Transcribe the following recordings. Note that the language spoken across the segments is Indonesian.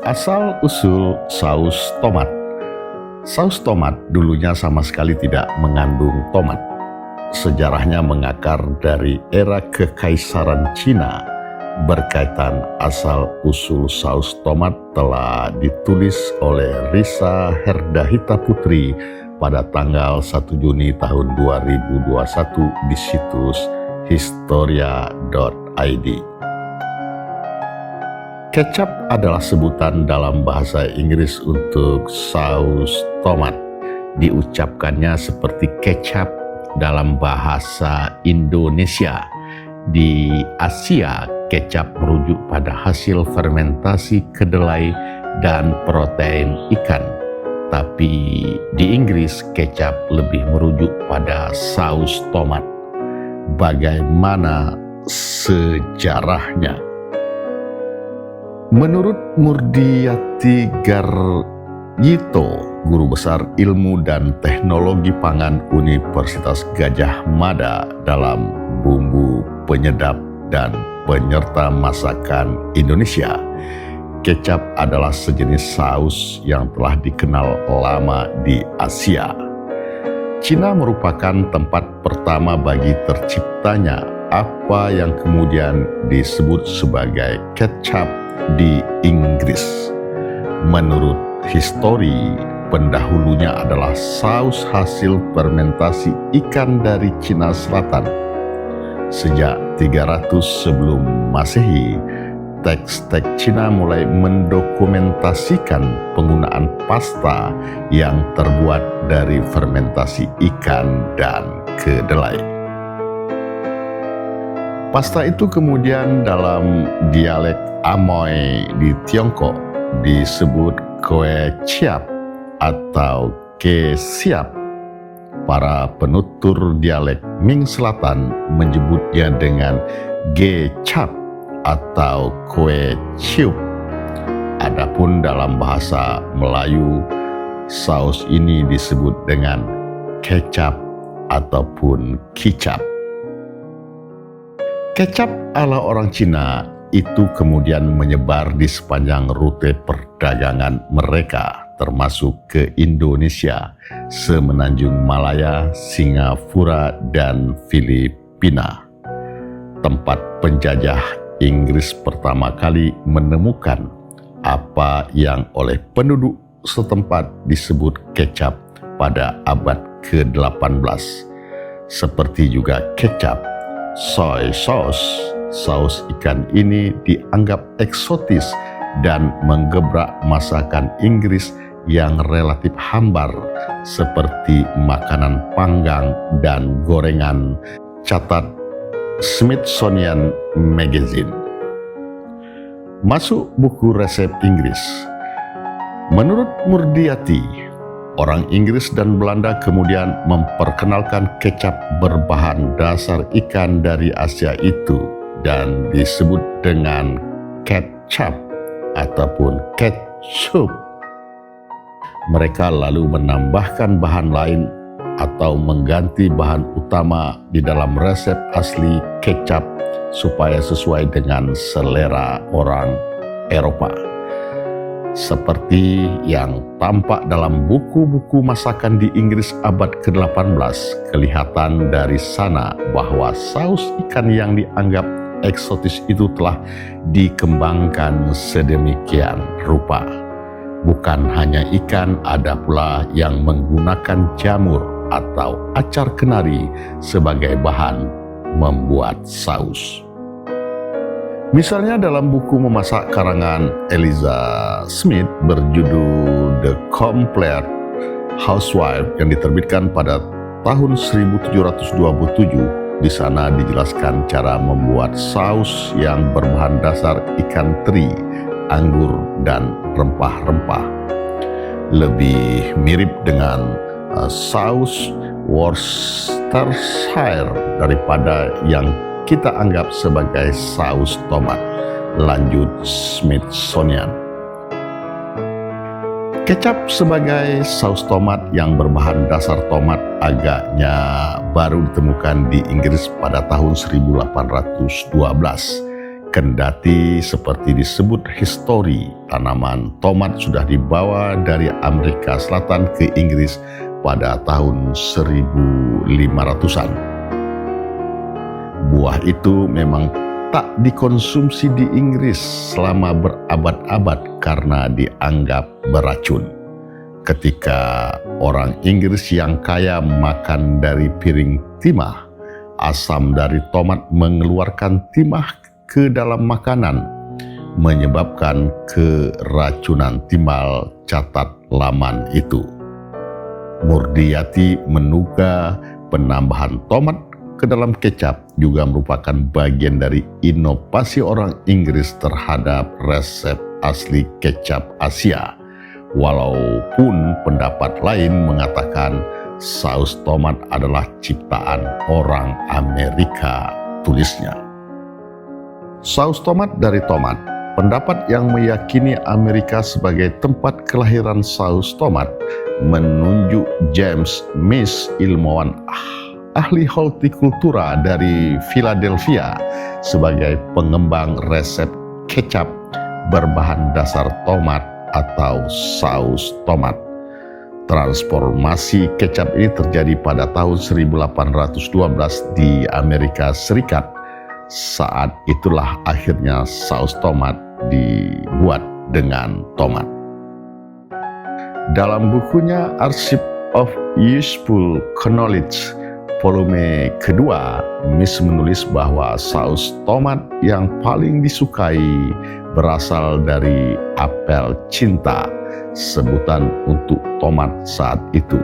Asal-usul saus tomat. Saus tomat dulunya sama sekali tidak mengandung tomat. Sejarahnya mengakar dari era Kekaisaran Cina. Berkaitan asal-usul saus tomat telah ditulis oleh Risa Herdahita Putri pada tanggal 1 Juni tahun 2021 di situs historia.id. Kecap adalah sebutan dalam bahasa Inggris untuk saus tomat. Diucapkannya seperti kecap dalam bahasa Indonesia. Di Asia, kecap merujuk pada hasil fermentasi kedelai dan protein ikan. Tapi di Inggris, kecap lebih merujuk pada saus tomat. Bagaimana sejarahnya? Menurut Murdiati Garjito, guru besar ilmu dan teknologi pangan Universitas Gadjah Mada dalam bumbu penyedap dan penyerta masakan Indonesia, kecap adalah sejenis saus yang telah dikenal lama di Asia. Cina merupakan tempat pertama bagi terciptanya apa yang kemudian disebut sebagai kecap di Inggris. Menurut histori, pendahulunya adalah saus hasil fermentasi ikan dari Cina Selatan. Sejak 300 sebelum Masehi, teks-teks Cina mulai mendokumentasikan penggunaan pasta yang terbuat dari fermentasi ikan dan kedelai. Pasta itu kemudian dalam dialek Amoy di Tiongkok disebut kue ciap atau ke siap. Para penutur dialek Ming Selatan menyebutnya dengan gecap atau kue ciup. Adapun dalam bahasa Melayu, saus ini disebut dengan kecap ataupun kicap. Kecap ala orang Cina itu kemudian menyebar di sepanjang rute perdagangan mereka, termasuk ke Indonesia, Semenanjung Malaya, Singapura, dan Filipina. Tempat penjajah Inggris pertama kali menemukan apa yang oleh penduduk setempat disebut kecap pada abad ke-18. Seperti juga kecap, soy sauce, saus ikan ini dianggap eksotis dan menggebrak masakan Inggris yang relatif hambar seperti makanan panggang dan gorengan, catat Smithsonian Magazine. Masuk buku resep Inggris. Menurut Murdiati, orang Inggris dan Belanda kemudian memperkenalkan kecap berbahan dasar ikan dari Asia itu dan disebut dengan ketchup ataupun ketchup. Mereka lalu menambahkan bahan lain atau mengganti bahan utama di dalam resep asli kecap supaya sesuai dengan selera orang Eropa. Seperti yang tampak dalam buku-buku masakan di Inggris abad ke-18, kelihatan dari sana bahwa saus ikan yang dianggap eksotis itu telah dikembangkan sedemikian rupa. Bukan hanya ikan, ada pula yang menggunakan jamur atau acar kenari sebagai bahan membuat saus. Misalnya dalam buku memasak karangan Eliza Smith berjudul The Complete Housewife yang diterbitkan pada tahun 1727, di sana dijelaskan cara membuat saus yang berbahan dasar ikan teri, anggur, dan rempah-rempah. Lebih mirip dengan saus Worcestershire daripada yang kita anggap sebagai saus tomat. Lanjut Smithsonian. Kecap sebagai saus tomat yang berbahan dasar tomat agaknya baru ditemukan di Inggris pada tahun 1812 Kendati seperti disebut histori, tanaman tomat sudah dibawa dari Amerika Selatan ke Inggris pada tahun 1500-an. Buah itu memang tak dikonsumsi di Inggris selama berabad-abad karena dianggap beracun. Ketika orang Inggris yang kaya makan dari piring timah, asam dari tomat mengeluarkan timah ke dalam makanan, menyebabkan keracunan timbal, catat laman itu. Murdiati menduga penambahan tomat ke dalam kecap juga merupakan bagian dari inovasi orang Inggris terhadap resep asli kecap Asia. Walaupun pendapat lain mengatakan saus tomat adalah ciptaan orang Amerika, tulisnya. Saus tomat dari tomat. Pendapat yang meyakini Amerika sebagai tempat kelahiran saus tomat menunjuk James Miss, ilmuwan ahli hortikultura dari Philadelphia, sebagai pengembang resep kecap berbahan dasar tomat atau saus tomat. Transformasi kecap ini terjadi pada tahun 1812 di Amerika Serikat. Saat itulah akhirnya saus tomat dibuat dengan tomat. Dalam bukunya Archive of Useful Knowledge volume kedua, Miss menulis bahwa saus tomat yang paling disukai berasal dari apel cinta, sebutan untuk tomat saat itu.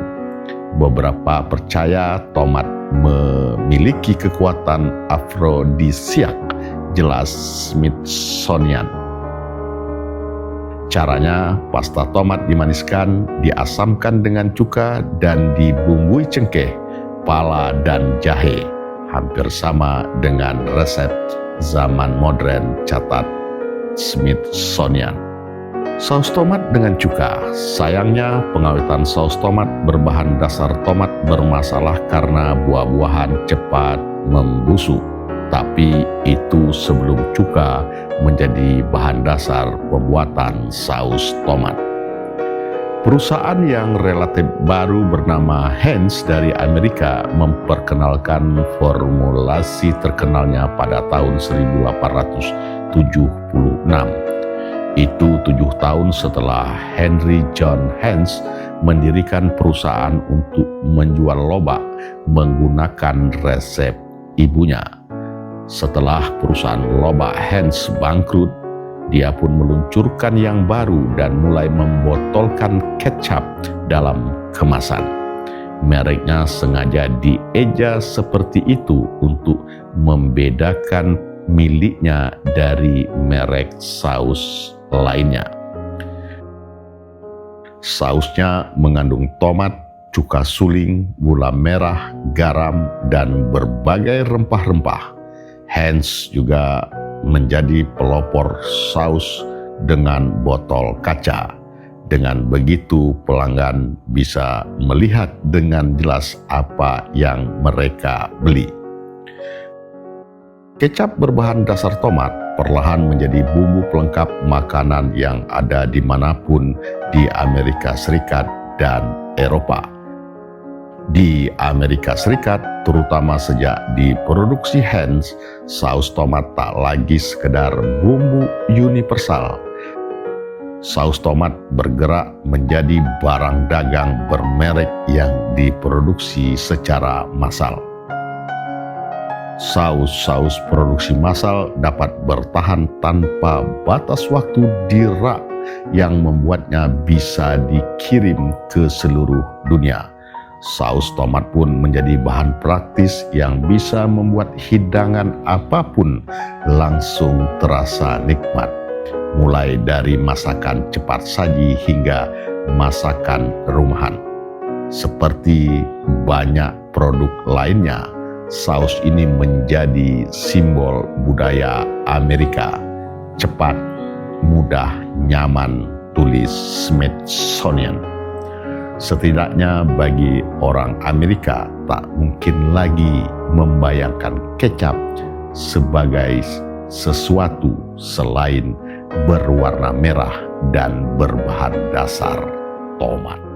Beberapa percaya tomat memiliki kekuatan afrodisiak, jelas Smithsonian. Caranya, pasta tomat dimaniskan, diasamkan dengan cuka, dan dibumbui cengkeh, pala, dan jahe. Hampir sama dengan resep zaman modern, catat Smithsonian. Saus tomat dengan cuka. Sayangnya, pengawetan saus tomat berbahan dasar tomat bermasalah karena buah-buahan cepat membusuk. Tapi itu sebelum cuka menjadi bahan dasar pembuatan saus tomat. Perusahaan yang relatif baru bernama Heinz dari Amerika memperkenalkan formulasi terkenalnya pada tahun 1876. Itu 7 tahun setelah Henry John Heinz mendirikan perusahaan untuk menjual lobak menggunakan resep ibunya. Setelah perusahaan lobak Heinz bangkrut, dia pun meluncurkan yang baru dan mulai membotolkan kecap dalam kemasan. Mereknya sengaja dieja seperti itu untuk membedakan miliknya dari merek saus lainnya. Sausnya mengandung tomat, cuka suling, gula merah, garam, dan berbagai rempah-rempah. Heinz juga menjadi pelopor saus dengan botol kaca. Dengan begitu, pelanggan bisa melihat dengan jelas apa yang mereka beli. Kecap berbahan dasar tomat perlahan menjadi bumbu pelengkap makanan yang ada dimanapun di Amerika Serikat dan Eropa. Di Amerika Serikat, terutama sejak diproduksi Heinz, saus tomat tak lagi sekedar bumbu universal. Saus tomat bergerak menjadi barang dagang bermerek yang diproduksi secara massal. Saus-saus produksi massal dapat bertahan tanpa batas waktu di rak yang membuatnya bisa dikirim ke seluruh dunia. Saus tomat pun menjadi bahan praktis yang bisa membuat hidangan apapun langsung terasa nikmat, mulai dari masakan cepat saji hingga masakan rumahan. Seperti banyak produk lainnya, saus ini menjadi simbol budaya Amerika. Cepat, mudah, nyaman, tulis Smithsonian. Setidaknya bagi orang Amerika tak mungkin lagi membayangkan kecap sebagai sesuatu selain berwarna merah dan berbahan dasar tomat.